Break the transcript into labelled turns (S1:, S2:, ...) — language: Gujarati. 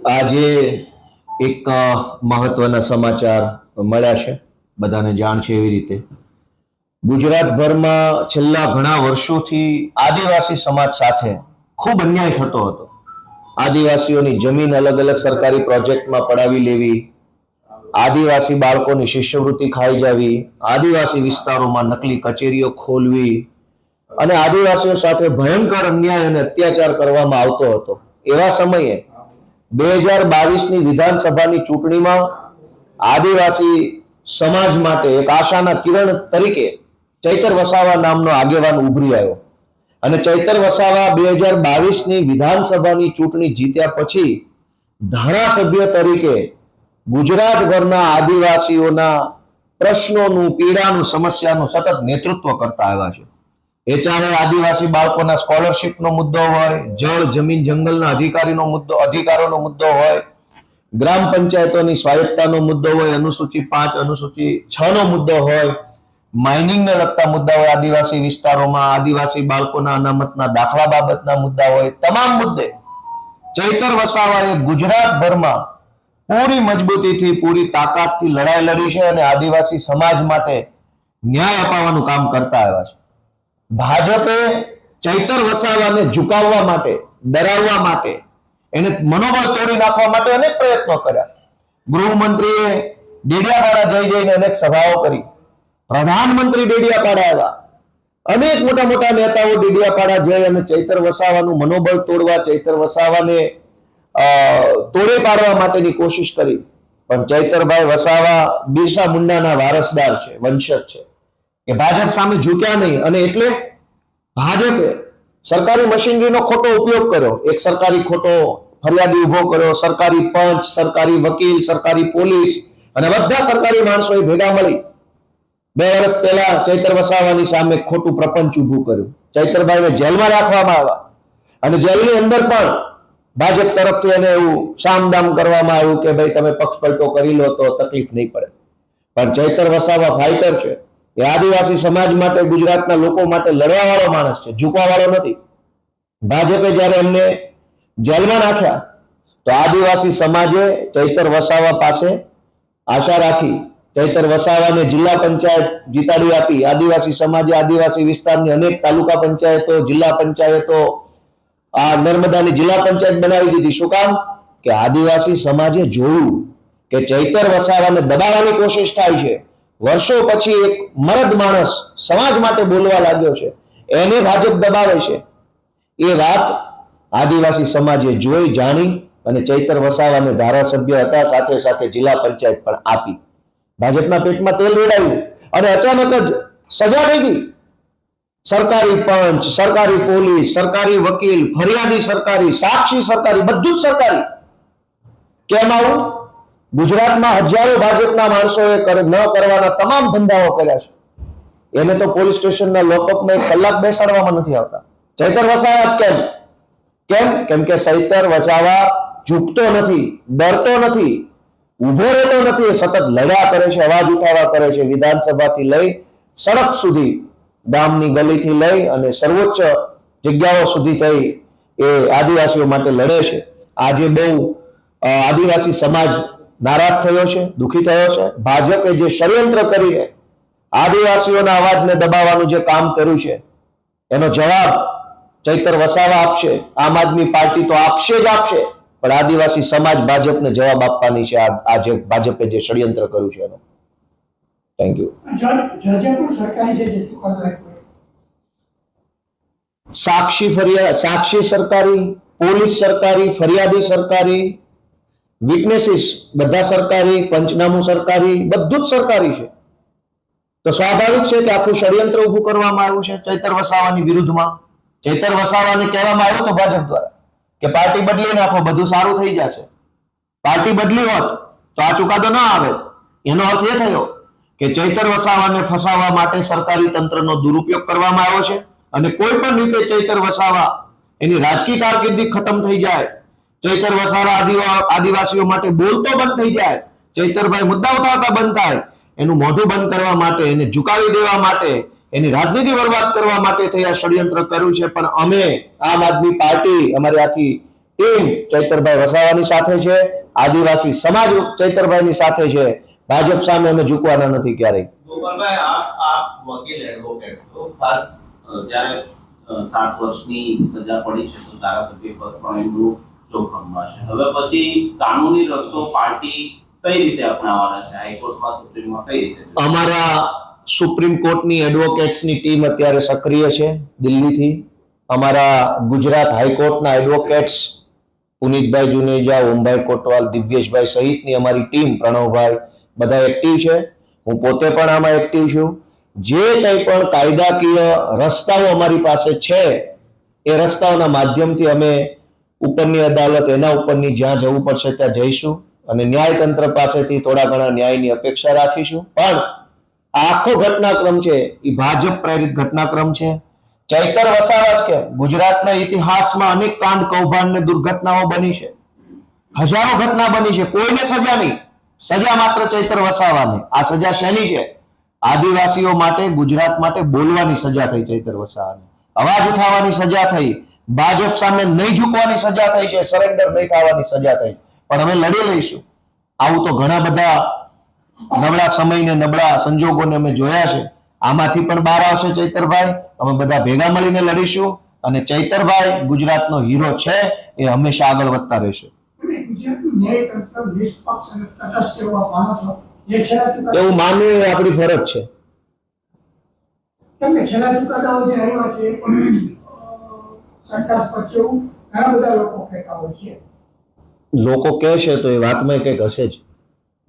S1: આજે એક મહત્વના સમાચાર મળ્યા છે, બધાને જાણ છે એવી રીતે ગુજરાતભરમાં છેલ્લા ઘણા વર્ષોથી આદિવાસી સમાજ સાથે ખૂબ અન્યાય થતો હતો. આદિવાસીઓની જમીન અલગ અલગ સરકારી પ્રોજેક્ટમાં પડાવી લેવી, આદિવાસી બાળકોની શિષ્યવૃત્તિ ખાઈ જવી, આદિવાસી વિસ્તારોમાં નકલી કચેરીઓ ખોલવી અને આદિવાસીઓ સાથે ભયંકર અન્યાય અને અત્યાચાર કરવામાં આવતો હતો. એવા સમયે 2022ની વિધાનસભાની ચૂંટણીમાં આદિવાસી સમાજ માટે એક આશાના કિરણ તરીકે ચૈતર વસાવા નામનો આગેવાન ઉભરી આવ્યો અને ચૈતર વસાવા 2022ની વિધાનસભાની ચૂંટણી જીત્યા પછી ધારાસભ્ય તરીકે ગુજરાતભરના આદિવાસીઓના પ્રશ્નોનું, પીડાનું, સમસ્યાનું સતત નેતૃત્વ કરતા આવ્યા છે. એ ચાહે આદિવાસી બાળકોના સ્કોલરશિપનો મુદ્દો હોય, જળ, જમીન, જંગલના અધિકારોનો મુદ્દો હોય, ગ્રામ પંચાયતોની સ્વાયત્તાનો મુદ્દો હોય, અનુસૂચિ 5, અનુસૂચિ 6નો મુદ્દો હોય, માઇનિંગને લગતા મુદ્દા હોય, આદિવાસી વિસ્તારોમાં આદિવાસી બાળકોના અનામતના દાખલા બાબતના મુદ્દા હોય, તમામ મુદ્દે ચૈતર વસાવાએ ગુજરાતભરમાં પૂરી મજબૂતીથી, પૂરી તાકાતથી લડાઈ લડી છે અને આદિવાસી સમાજ માટે ન્યાય અપાવવાનું કામ કરતા આવ્યા છે. ભાજપે ચૈતર વસાવાને ઝુકાવવા માટે, ડરાવવા માટે, એને મનોબળ તોડી નાખવા માટે અનેક પ્રયત્નો કર્યા. ગૃહમંત્રીએ ડેડિયાપાડા જઈને અનેક સભાઓ કરી, પ્રધાનમંત્રી ડેડિયાપાડા આવ્યા, અનેક મોટા મોટા નેતાઓ ડેડિયાપાડા જઈ અને ચૈતર વસાવાનું મનોબળ તોડવા, ચૈતર વસાવાને તોડે પાડવા માટેની કોશિશ કરી. પણ ચૈતરભાઈ વસાવા બિરસા મુંડાના વારસદાર છે, વંશજ છે, કે ભાજપ સામે ઝૂક્યા નહીં અને એટલે ભાજપે સરકારી મશીનરીનો ખોટો ઉપયોગ કર્યો. એક સરકારી ખોટો ફરિયાદી ઉભો કર્યો, સરકારી પંચ, સરકારી વકીલ, સરકારી પોલીસ અને બધા સરકારી માણસોએ ભેગા મળી 2 વર્ષ પહેલા ચૈતર વસાવાની સામે ખોટું પ્રપંચ ઉભું કર્યું. ચૈતરભાઈને જેલમાં રાખવામાં આવ્યા અને જેલની અંદર પણ ભાજપ તરફથી એને એવું સામદામ કરવામાં આવ્યું કે ભાઈ તમે પક્ષપલટો કરી લો તો તકલીફ નહીં પડે. પણ ચૈતર વસાવા ફાઇટર છે. એ આદિવાસી સમાજ માટે, ગુજરાતના લોકો માટે લડવા વાળો માણસ છે, ઝૂકવા વાળો નથી. ભાજપે જ્યારે એમને જેલમાં નાખ્યા તો આદિવાસી સમાજે ચૈતર વસાવા પાસે આશા રાખી, ચૈતર વસાવાને જિલ્લા પંચાયત જીતાડી આપી. આદિવાસી સમાજે આદિવાસી વિસ્તારની અનેક તાલુકા પંચાયતો, જિલ્લા પંચાયતો, આ નર્મદાની જિલ્લા પંચાયત બનાવી દીધી. શું કામ? કે આદિવાસી સમાજે જોયું કે ચૈતર વસાવાને દબાવવાની કોશિશ થાય છે. વર્ષો પછી એક મરદ માણસ સમાજ માટે બોલવા લાગ્યો છે, એને ભાજપ દબાવે છે. એ વાત આદિવાસી સમાજે જોઈ, જાણી અને ચૈતર વસાવાને ધારાસભ્ય હતા, સાથે સાથે જિલ્લા પંચાયત પણ આપી. ભાજપના પેટમાં તેલ રેડાયું અને અચાનક જ સજા થઈ ગઈ. સરકારી પંચ, સરકારી પોલીસ, સરકારી વકીલ, ફરિયાદી સરકારી, સાક્ષી સરકારી, બધું જ સરકારી. કેમ આવું? ગુજરાતમાં હજારો ભાજપના માણસોએ ન કરવાના તમામ ધંધાઓ કર્યા છે. એને તો પોલીસ સ્ટેશનના લોકઅપમાં 1 કલાક બેસાડવામાં નથી આવતા. ચૈતર વસાવા જ કેમ? કેમ કે ચૈતર વસાવા ઝૂકતો નથી, ડરતો નથી, ઉભો રહેતો નથી. સતત લડ્યા કરે છે, અવાજ ઉઠાવવા કરે છે. વિધાનસભાથી લઈ સડક સુધી, ગામની ગલીથી લઈ અને સર્વોચ્ચ જગ્યાઓ સુધી થઈ એ આદિવાસીઓ માટે લડે છે. આજે બહુ આદિવાસી સમાજ નારાજ થયો છે, દુઃખી થયો છે. ભાજપે જે ષડયંત્ર કરીને આદિવાસીઓના અવાજને દબાવવાનું જે કામ કર્યું છે એનો જવાબ ચૈતર વસાવા આપશે. આમ આદમી પાર્ટી તો આપશે જ આપશે, પણ આદિવાસી સમાજ ભાજપને જવાબ આપવાની છે. આજે ભાજપે જે ષડયંત્ર કર્યું છે એનો. Thank you. સાક્ષી સરકારી, પોલીસ સરકારી, ફરિયાદી સરકારી, વિટનેસીસ બધા સરકારી, પંચનામું સરકારી, બધું જ સરકારી છે. તો સ્વાભાવિક છે કે આખું ષડયંત્ર ઊભું કરવામાં આવ્યું છે ચૈતર વસાવાની વિરુદ્ધમાં. ચૈતર વસાવાને કહેવામાં આવ્યું તો ભાજપ દ્વારા કે પાર્ટી બદલી નાખો, બધું સારું થઈ જશે. પાર્ટી બદલી હોત તો આ ચુકાદો ન આવે. એનો અર્થ એ થયો કે ચૈતર વસાવાને ફસાવવા માટે સરકારી તંત્રનો દુરુપયોગ કરવામાં આવ્યો છે અને કોઈ પણ રીતે ચૈતર વસાવા એની રાજકીય કારકિર્દી ખતમ થઈ જાય, ચૈતર વસાવા આદિવાસીઓ માટે બોલતો બંધ થઈ જાય, ચૈતરભાઈ મુદ્દા ઉઠાવતા બંધ થાય, એનું મોઢું બંધ કરવા માટે, એને ઝુકાવી દેવા માટે, એની રાજનીતિ બરબાદ કરવા માટે થઈ આ ષડયંત્ર કર્યું છે. પણ અમે આમ આદમી પાર્ટી, અમારી આખી ટીમ ચૈતરભાઈ વસાવાની સાથે છે, આદિવાસી સમાજ ચૈતરભાઈની સાથે છે. ભાજપ સામે અમે ઝૂકવાના નથી ક્યારેય.
S2: ગોપાલભાઈ, આપ વકીલ એડવોકેટ છો, ખાસ જ્યારે 7 વર્ષની સજા પડી છે તો ધારાસભ્ય પદ પણ એમનું જોખમમાં છે. હવે પછી કાનૂની રસ્તો પાર્ટી કઈ રીતે અપનાવવાના છે? હાઈકોર્ટમાં, સુપ્રીમમાં કઈ રીતે?
S1: અમારા સુપ્રીમ કોર્ટની એડવોકેટ્સની ટીમ અત્યારે સક્રિય છે દિલ્હીથી. અમારા ગુજરાત હાઈકોર્ટના એડવોકેટ્સ પુનિતભાઈ જુનેજા, ઓમભાઈ કોટવાલ, દિવ્યેશભાઈ સહિતની અમારી ટીમ, પ્રણવભાઈ, બધા એક્ટિવ છે. હું પોતે પણ આમાં એક્ટિવ છું. જે કંઈ પણ કાયદાકીય રસ્તાઓ અમારી પાસે છે એ રસ્તાઓના માધ્યમથી અમે ઉપરની અદાલત, એના ઉપરની જ્યાં જવું પડશે ત્યાં જઈશું અને ન્યાયતંત્ર પાસેથી થોડા ઘણા ન્યાયની અપેક્ષા રાખીશું. પણ આખો ઘટનાક્રમ છે એ ભાજપ પ્રેરિત ઘટનાક્રમ છે. ચૈતર વસાવા જ કે ગુજરાતના ઇતિહાસમાં અનેક કાંડ, કૌભાંડ ને દુર્ઘટનાઓ બની છે. હજારો ઘટના બની છે. કોઈને સજા નહીં, સજા માત્ર ચૈતર વસાવાને. આ સજા શેની છે? આદિવાસીઓ માટે, ગુજરાત માટે બોલવાની સજા થઈ ચૈતર વસાવાને, અવાજ ઉઠાવવાની સજા થઈ, ભાજપ સામે નહીં ઝૂકવાની સજા થઈ છે, સરેન્ડર નહીં થવાની સજા થઈ. પણ અમે લડી લઈશું. આવું તો ઘણા બધા નબળા સમયને, નબળા સંજોગોને અમે જોયા છે. આમાંથી પણ બહાર આવશે ચૈતરભાઈ. અમે બધા ભેગા મળીને લડીશું અને ચૈતરભાઈ ગુજરાતનો હીરો છે, એ હંમેશા આગળ વધતા રહેશે. એવું માનવું એ આપણી ફરજ છે. લોકો કહે છે તો એ વાતમાં કંઈક હશે જ.